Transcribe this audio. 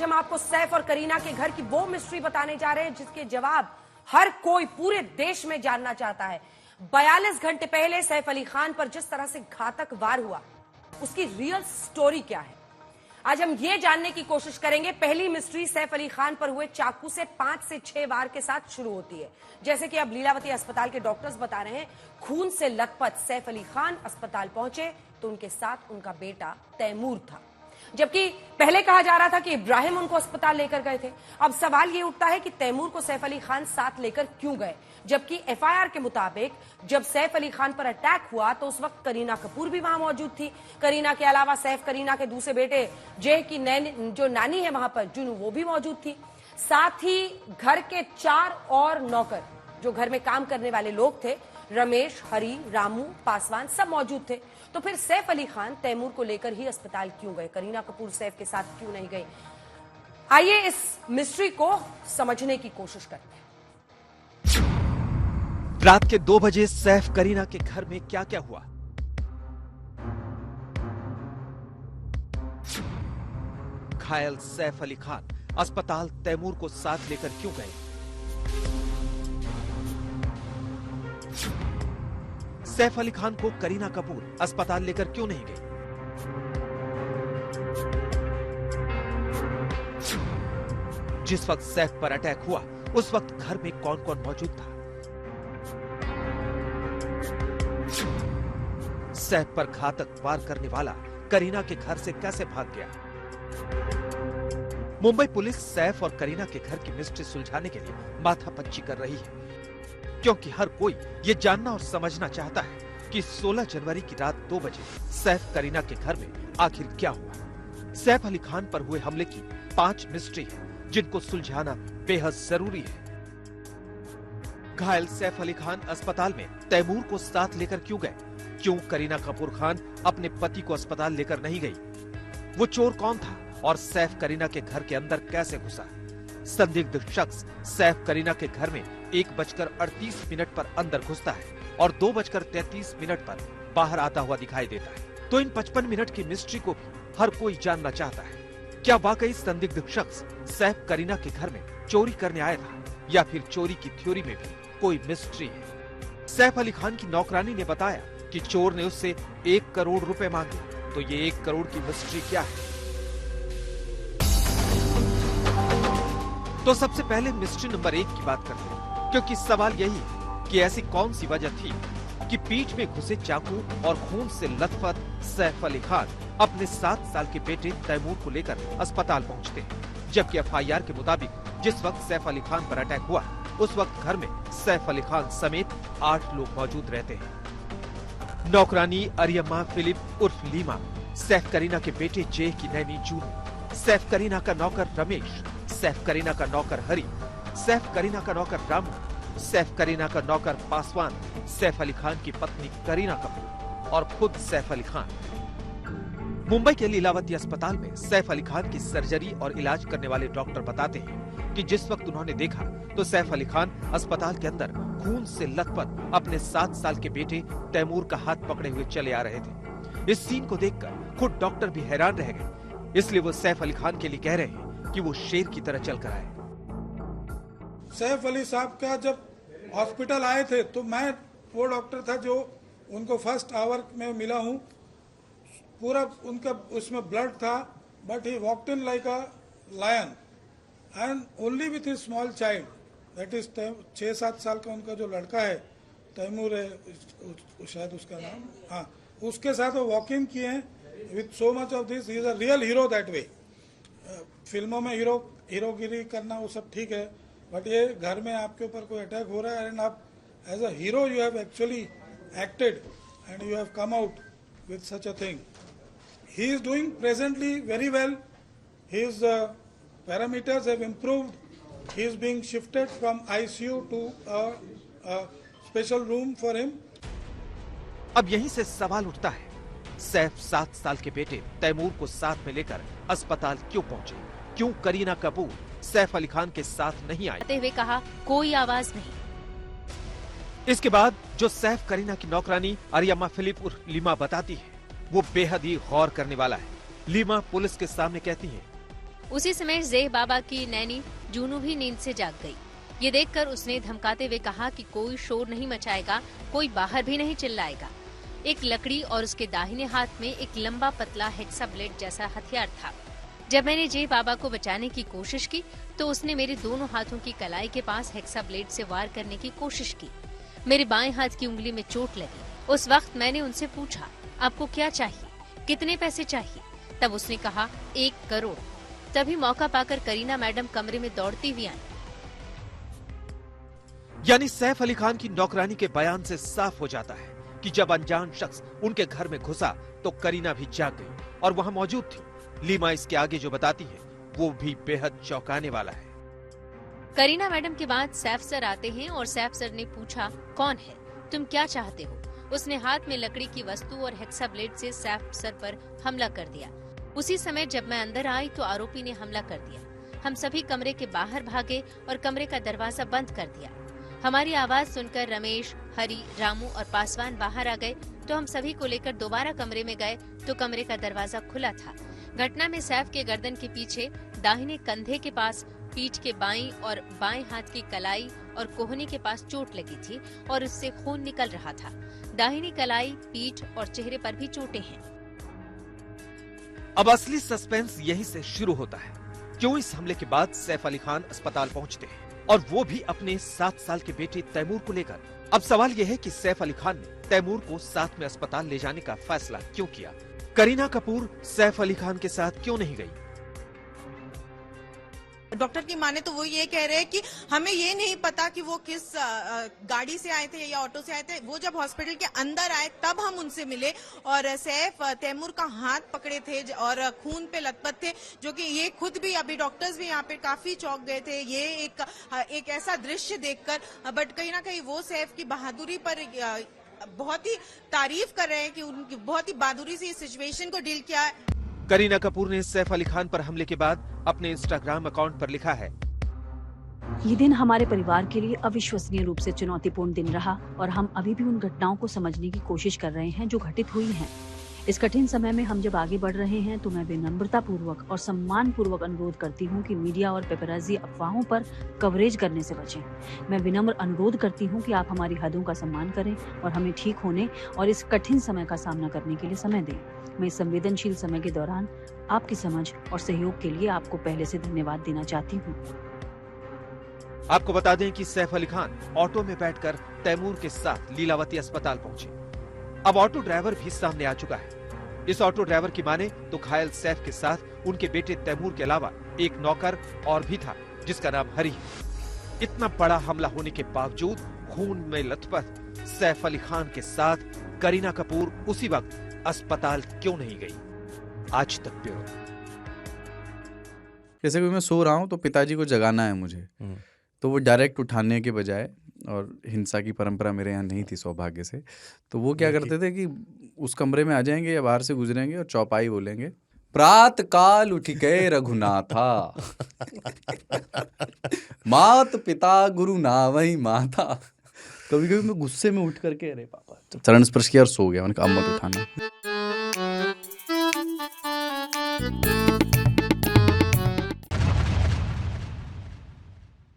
आज हम आपको सैफ और करीना के घर की वो मिस्ट्री बताने जा रहे हैं जिसके जवाब हर कोई पूरे देश में जानना चाहता है। 42 घंटे पहले सैफ अली खान पर जिस तरह से घातक वार हुआ, उसकी रियल स्टोरी क्या है, आज हम ये जानने की कोशिश करेंगे। पहली मिस्ट्री सैफ अली खान पर हुए चाकू से 5 से 6 वार के साथ शुरू होती है। जैसे कि अब लीलावती अस्पताल के डॉक्टर्स बता रहे हैं, खून से लथपथ सैफ अली खान अस्पताल पहुंचे तो उनके साथ उनका बेटा तैमूर था, जबकि पहले कहा जा रहा था कि इब्राहिम उनको अस्पताल लेकर गए थे। अब सवाल ये उठता है कि तैमूर को सैफ अली खान साथ लेकर क्यों गए, जबकि एफआईआर के मुताबिक जब सैफ अली खान पर अटैक हुआ तो उस वक्त करीना कपूर भी वहां मौजूद थी। करीना के अलावा सैफ करीना के दूसरे बेटे जय की जो नानी है वहां पर जुनू, वो भी मौजूद थी। साथ ही घर के 4 और नौकर जो घर में काम करने वाले लोग थे, रमेश, हरी, रामू, पासवान, सब मौजूद थे। तो फिर सैफ अली खान तैमूर को लेकर ही अस्पताल क्यों गए, करीना कपूर सैफ के साथ क्यों नहीं गई? आइए इस मिस्ट्री को समझने की कोशिश करते हैं। रात के 2 बजे सैफ करीना के घर में क्या क्या हुआ? घायल सैफ अली खान अस्पताल तैमूर को साथ लेकर क्यों गए? सैफ अली खान को करीना कपूर अस्पताल लेकर क्यों नहीं गई? जिस वक्त सैफ पर अटैक हुआ उस वक्त घर में कौन कौन मौजूद था? सैफ पर घातक वार करने वाला करीना के घर से कैसे भाग गया? मुंबई पुलिस सैफ और करीना के घर की मिस्ट्री सुलझाने के लिए माथापच्ची कर रही है, क्योंकि हर कोई ये जानना और समझना चाहता है कि 16 जनवरी की रात 2 बजे सैफ करीना के घर में आखिर क्या हुआ। सैफ अली खान पर हुए हमले की 5 मिस्ट्री है जिनको सुलझाना बेहद जरूरी है। घायल सैफ अली खान अस्पताल में तैमूर को साथ लेकर क्यों गए? क्यों करीना कपूर खान अपने पति को अस्पताल लेकर नहीं गई? वो चोर कौन था और सैफ करीना के घर के अंदर कैसे घुसा? संदिग्ध शख्स सैफ करीना के घर में 1:38 पर अंदर घुसता है और 2:33 पर बाहर आता हुआ दिखाई देता है। तो इन 55 मिनट की मिस्ट्री को भी हर कोई जानना चाहता है। क्या वाकई संदिग्ध शख्स सैफ करीना के घर में चोरी करने आया था, या फिर चोरी की थ्योरी में भी कोई मिस्ट्री है? सैफ अली खान की नौकरानी ने बताया कि चोर ने उससे 1 करोड़ रुपए मांगे। तो ये 1 करोड़ की मिस्ट्री क्या है? तो सबसे पहले मिस्ट्री नंबर 1 की बात करते हैं, क्योंकि सवाल यही है कि ऐसी कौन सी वजह थी कि पीठ में घुसे चाकू और खून से लथपथ सैफ अली खान अपने 7 साल के बेटे तैमूर को लेकर अस्पताल पहुंचते हैं। जबकि एफआईआर के मुताबिक जिस वक्त सैफ अली खान पर अटैक हुआ उस वक्त घर में सैफ अली खान समेत 8 लोग मौजूद रहते हैं। नौकरानी अरियम्मा फिलिप उर्फ लीमा, सैफ करीना के बेटे जय की नैनी जूनू, सैफ करीना का नौकर रमेश, सैफ करीना का नौकर हरी, सैफ करीना का नौकर रामू, सैफ करीना का नौकर पासवान, सैफ अली खान की पत्नी करीना कपूर और खुद सैफ अली खान। मुंबई के लीलावती अस्पताल में सैफ अली खान की सर्जरी और इलाज करने वाले डॉक्टर बताते हैं कि जिस वक्त उन्होंने देखा तो सैफ अली खान अस्पताल के अंदर खून से लथपथ अपने 7 साल के बेटे तैमूर का हाथ पकड़े हुए चले आ रहे थे। इस सीन को देखकर खुद डॉक्टर भी हैरान रह गए, इसलिए वो सैफ अली खान के लिए कह रहे हैं कि वो शेर की तरह चल कर आए। सैफ अली साहब का जब हॉस्पिटल आए थे तो मैं वो डॉक्टर था जो उनको फर्स्ट आवर में मिला हूँ। पूरा उनका उसमें ब्लड था, but he walked in like a lion and only with his small child, that is 6-7 साल का उनका जो लड़का है, तैमूर है शायद उसका नाम, हाँ, उसके साथ वो वॉक इन किए हैं with so much of this. He is a real hero that way. फिल्मों में हीरोगिरी करना वो सब ठीक है, बट ये घर में आपके ऊपर कोई अटैक हो रहा है एंड आप as a hero you have actually acted and you have come out with such a thing. He is doing presently very well. His parameters have improved. He is being shifted from ICU to a special room for him. अब यहीं से सवाल उठता है, सैफ 7 साल के बेटे तैमूर को साथ में लेकर अस्पताल क्यों पहुंचे? क्यों करीना कपूर सैफ अली खान के साथ नहीं आई? कहते हुए कहा, कोई आवाज नहीं। इसके बाद जो सैफ करीना की नौकरानी अरियम्मा फिलिप उर्फ लीमा बताती है वो बेहद ही गौर करने वाला है। लीमा पुलिस के सामने कहती है, उसी समय ज़ेह बाबा की नैनी जूनू भी नींद से जाग गई। ये देखकर उसने धमकाते हुए कहा कि कोई शोर नहीं मचाएगा, कोई बाहर भी नहीं चिल्लाएगा। एक लकड़ी और उसके दाहिने हाथ में एक लंबा पतला हेक्सा ब्लेड जैसा हथियार था। जब मैंने जे बाबा को बचाने की कोशिश की तो उसने मेरे दोनों हाथों की कलाई के पास हेक्सा ब्लेड से वार करने की कोशिश की। मेरे बाएं हाथ की उंगली में चोट लगी। उस वक्त मैंने उनसे पूछा, आपको क्या चाहिए, कितने पैसे चाहिए? तब उसने कहा 1 करोड़। तभी मौका पाकर करीना मैडम कमरे में दौड़ती हुई आई। यानी सैफ अली खान की नौकरानी के बयान से साफ हो जाता है कि जब अनजान शख्स उनके घर में घुसा तो करीना भी जाग गई और वहां मौजूद थी। लीमा इसके आगे जो बताती है वो भी बेहद चौंकाने वाला है। करीना मैडम के बाद सैफ सर आते हैं और सैफ सर ने पूछा, कौन है, तुम क्या चाहते हो? उसने हाथ में लकड़ी की वस्तु और हेक्सा ब्लेड से सैफ सर पर हमला कर दिया। उसी समय जब मैं अंदर आई तो आरोपी ने हमला कर दिया। हम सभी कमरे के बाहर भागे और कमरे का दरवाजा बंद कर दिया। हमारी आवाज सुनकर रमेश, हरी, रामू और पासवान बाहर आ गए तो हम सभी को लेकर दोबारा कमरे में गए तो कमरे का दरवाजा खुला था। घटना में सैफ के गर्दन के पीछे, दाहिने कंधे के पास, पीठ के बाईं और बाएं हाथ की कलाई और कोहनी के पास चोट लगी थी और उससे खून निकल रहा था। दाहिनी कलाई, पीठ और चेहरे पर भी चोटें हैं। अब असली सस्पेंस यहीं से शुरू होता है। क्यों इस हमले के बाद सैफ अली खान अस्पताल पहुंचते हैं और वो भी अपने 7 साल के बेटे तैमूर को लेकर। अब सवाल यह है कि सैफ अली खान ने तैमूर को साथ में अस्पताल ले जाने का फैसला क्यों किया? करीना कपूर सैफ अली खान के साथ क्यों नहीं गई? डॉक्टर की माने तो वो ये कह रहे हैं कि हमें ये नहीं पता कि वो किस गाड़ी से आए थे या ऑटो से आए थे। वो जब हॉस्पिटल के अंदर आए तब हम उनसे मिले और सैफ तैमूर का हाथ पकड़े थे और खून पे लथपथ थे, जो कि ये खुद भी, अभी डॉक्टर्स भी यहाँ पे काफी चौंक गए थे ये एक ऐसा दृश्य देखकर। बट कहीं ना कहीं वो सैफ की बहादुरी पर बहुत ही तारीफ कर रहे हैं कि उनकी बहुत ही बहादुरी से इस सिचुएशन को डील किया। करीना कपूर ने सैफ अली खान पर हमले के बाद अपने इंस्टाग्राम अकाउंट पर लिखा है, ये दिन हमारे परिवार के लिए अविश्वसनीय रूप से चुनौतीपूर्ण दिन रहा और हम अभी भी उन घटनाओं को समझने की कोशिश कर रहे हैं जो घटित हुई हैं। इस कठिन समय में हम जब आगे बढ़ रहे हैं तो मैं विनम्रता पूर्वक और सम्मान पूर्वक अनुरोध करती हूं कि मीडिया और पेपराजी अफवाहों पर कवरेज करने से बचें। मैं विनम्र अनुरोध करती हूं कि आप हमारी हदों का सम्मान करें और हमें ठीक होने और इस कठिन समय का सामना करने के लिए समय दें। मैं इस संवेदनशील समय के दौरान आपकी समझ और सहयोग के लिए आपको पहले से धन्यवाद देना चाहती हूँ। आपको बता दें कि सैफ अली खान ऑटो में बैठकर तैमूर के साथ लीलावती अस्पताल पहुंचे। अब ऑटो ड्राइवर भी सामने आ चुका है। इस ऑटो ड्राइवर की माने तो घायल सैफ के साथ उनके बेटे तैमूर के अलावा एक नौकर और भी था जिसका नाम हरी है। इतना बड़ा हमला होने के बावजूद खून में लथपथ सैफ अली खान के साथ करीना कपूर उसी वक्त अस्पताल क्यों नहीं गई? आज तक ब्यूरो। जैसे कि मैं सो रहा हूँ तो पिताजी को जगाना है मुझे, तो वो डायरेक्ट उठाने के बजाय, और हिंसा की परंपरा मेरे यहाँ नहीं थी सौभाग्य से, तो वो क्या करते थे कि उस कमरे में आ जाएंगे या बाहर से गुजरेंगे और चौपाई बोलेंगे, प्रात काल उठ के रघुनाथा मात पिता गुरु नावई माता। कभी कभी मैं गुस्से में उठ करके, अरे पापा, चरण स्पर्श किया और सो गया। मैंने कहा मत उठाना।